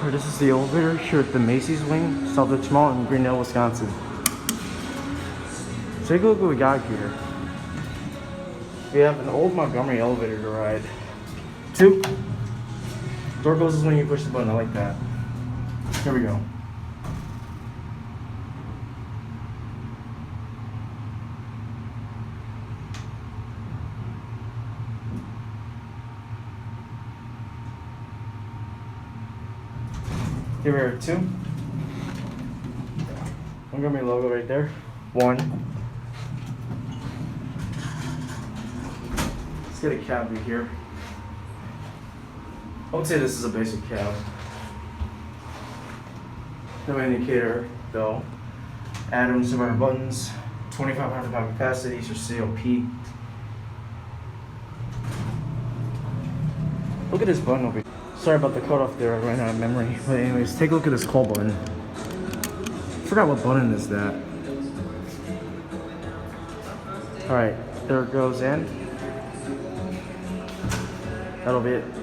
Alright, this is the elevator here at the Macy's wing, Southridge Mall in Greendale, Wisconsin. Take a look what we got here. We have an old Montgomery elevator to ride. 2. Door closes when you push the button. I like that. Here we go. Here we are, 2. Montgomery logo right there. 1. Let's get a cab view here. I would say this is a basic cab. No indicator though. Add-ons to our buttons. 2,500 pound capacity, so COP. Look at this button over here. Sorry about the cutoff there, I ran out of memory. But anyways, take a look at this call button. Forgot what button is that. Alright, there it goes in. That'll be it.